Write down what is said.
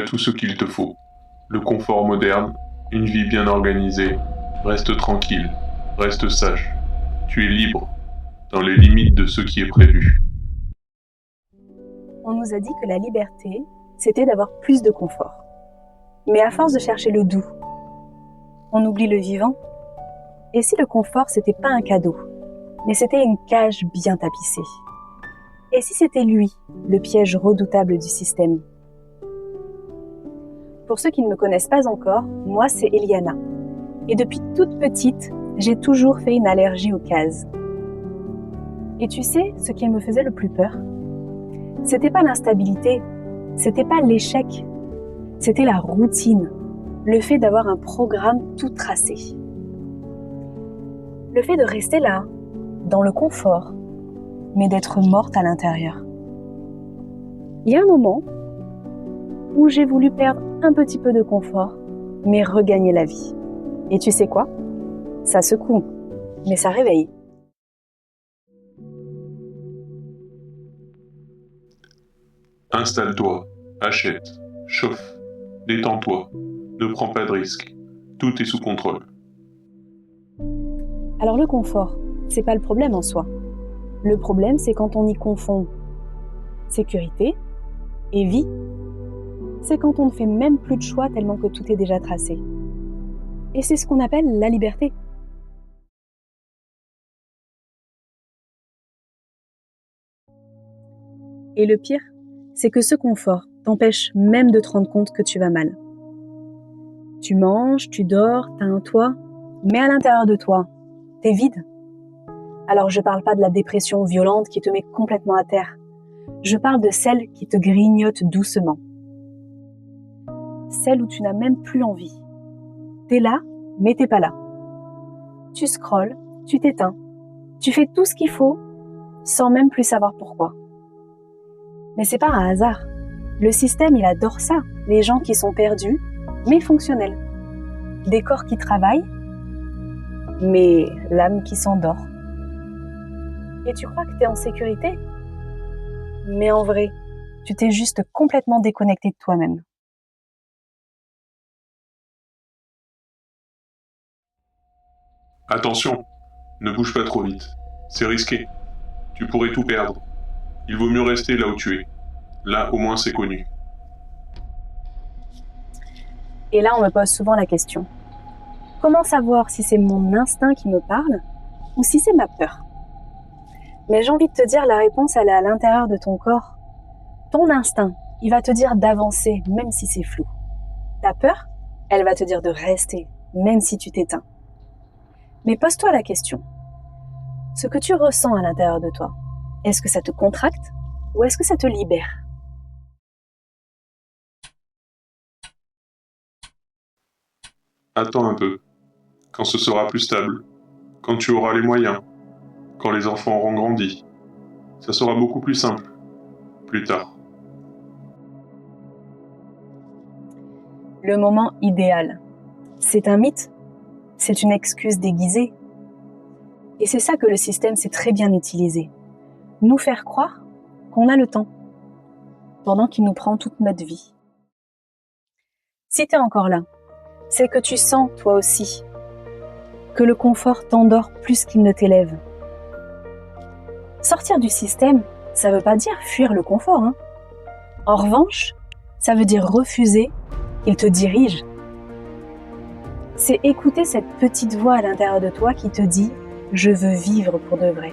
tout ce qu'il te faut. Le confort moderne, une vie bien organisée. Reste tranquille, reste sage. Tu es libre, dans les limites de ce qui est prévu. On nous a dit que la liberté, c'était d'avoir plus de confort. Mais à force de chercher le doux, on oublie le vivant. Et si le confort, c'était pas un cadeau, mais c'était une cage bien tapissée? Et si c'était lui, le piège redoutable du système? Pour ceux qui ne me connaissent pas encore, moi c'est Eliana. Et depuis toute petite, j'ai toujours fait une allergie aux cases. Et tu sais, ce qui me faisait le plus peur, c'était pas l'instabilité, c'était pas l'échec, c'était la routine, le fait d'avoir un programme tout tracé. Le fait de rester là, dans le confort, mais d'être morte à l'intérieur. Il y a un moment où j'ai voulu perdre un petit peu de confort, mais regagner la vie. Et tu sais quoi? Ça secoue, mais ça réveille. Installe-toi, achète, chauffe, détends-toi, ne prends pas de risques. Tout est sous contrôle. Alors le confort, c'est pas le problème en soi. Le problème, c'est quand on y confond sécurité et vie. C'est quand on ne fait même plus de choix tellement que tout est déjà tracé. Et c'est ce qu'on appelle la liberté. Et le pire, c'est que ce confort t'empêche même de te rendre compte que tu vas mal. Tu manges, tu dors, t'as un toit, mais à l'intérieur de toi, t'es vide. Alors je parle pas de la dépression violente qui te met complètement à terre. Je parle de celle qui te grignote doucement. Celle où tu n'as même plus envie. T'es là, mais t'es pas là. Tu scrolles, tu t'éteins. Tu fais tout ce qu'il faut, sans même plus savoir pourquoi. Mais c'est pas un hasard. Le système, il adore ça. Les gens qui sont perdus, mais fonctionnels. Des corps qui travaillent, mais l'âme qui s'endort. Et tu crois que t'es en sécurité? Mais en vrai, tu t'es juste complètement déconnecté de toi-même. Attention, ne bouge pas trop vite. C'est risqué. Tu pourrais tout perdre. Il vaut mieux rester là où tu es. Là, au moins, c'est connu. Et là, on me pose souvent la question. Comment savoir si c'est mon instinct qui me parle ou si c'est ma peur? Mais j'ai envie de te dire, la réponse, elle est à l'intérieur de ton corps. Ton instinct, il va te dire d'avancer, même si c'est flou. Ta peur, elle va te dire de rester, même si tu t'éteins. Mais pose-toi la question. Ce que tu ressens à l'intérieur de toi, est-ce que ça te contracte ou est-ce que ça te libère? Attends un peu. Quand ce sera plus stable. Quand tu auras les moyens. Quand les enfants auront grandi. Ça sera beaucoup plus simple. Plus tard. Le moment idéal, c'est un mythe, c'est une excuse déguisée. Et c'est ça que le système sait très bien utiliser. Nous faire croire qu'on a le temps, pendant qu'il nous prend toute notre vie. Si t'es encore là, c'est que tu sens, toi aussi, que le confort t'endort plus qu'il ne t'élève. Sortir du système, ça veut pas dire fuir le confort, hein. En revanche, ça veut dire refuser qu'il te dirige. C'est écouter cette petite voix à l'intérieur de toi qui te dit « Je veux vivre pour de vrai ».